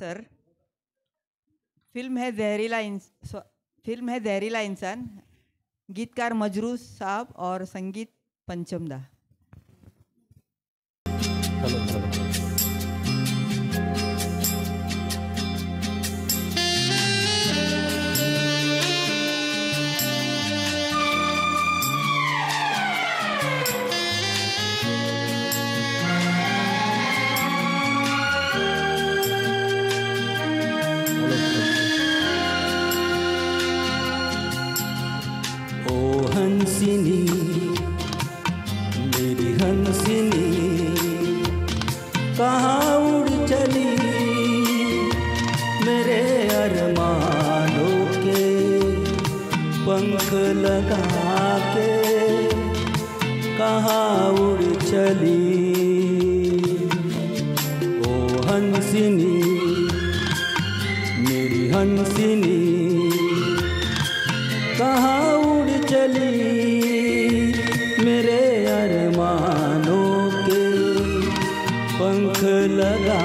Sir, film है जहरीला इंसान, गीतकार मजरू साहब और संगीत पंचमदा। हंसिनी मेरी हंसिनी कहाँ उड़ चली, मेरे अरमानों के पंख लगा के कहाँ उड़ चली। ओ हंसिनी मेरी हंसिनी कहाँ उड़ चली, मेरे अरमानों के पंख लगा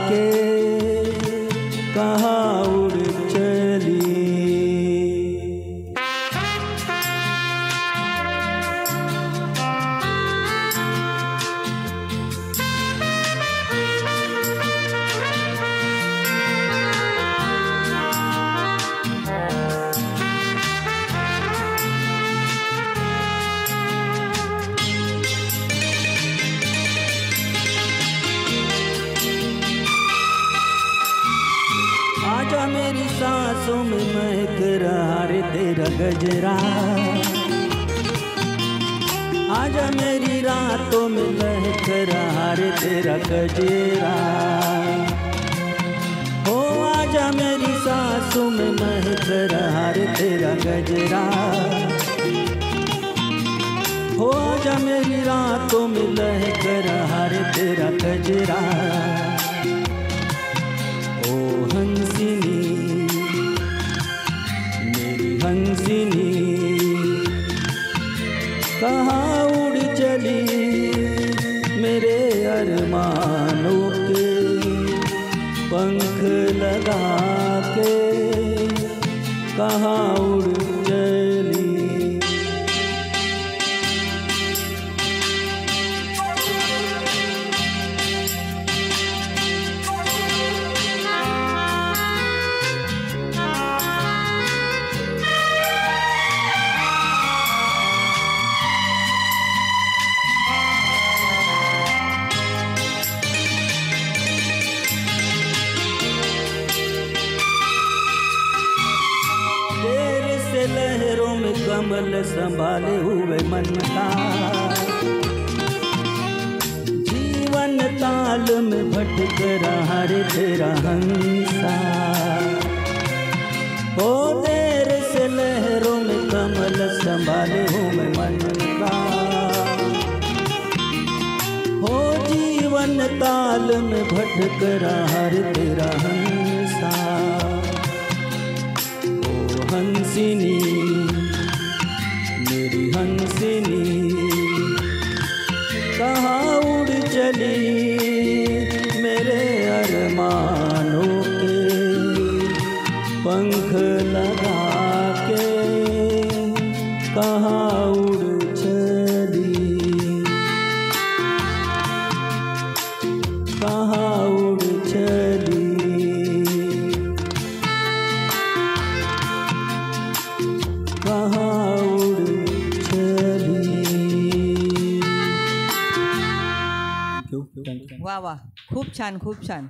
के कहाँ उड़ चली। आजा मेरी सांसों में महक रहा रे तेरा गजरा, आजा मेरी रातों में महक रहा रे तेरा गजरा। हो आजा मेरी सांसों में महक रहा रे तेरा गजरा। हो आजा मेरी रातों में महक रहा रे तेरा गजरा। ओ हंसिनी मेरी हंसिनी कहाँ उड़ चली, मेरे अरमानों के पंख लगा के कहाँ उड़ चली। लहरों में कमल संभाले हुए मन का, जीवन ताल में भटक रहा रे तेरा हंसा। हो देर से लहरों में कमल संभाले हुए मन का, हो जीवन ताल में भटक रहा रे तेरा हंसा। हंसिनी मेरी हंसिनी कहाँ उड़ चली, मेरे अरमानों के पंख लगा के कहाँ उड़ चली, कहाँ उड़ चली। कहाँ उड़ चली। वाह वाह, खूप छान खूप छान।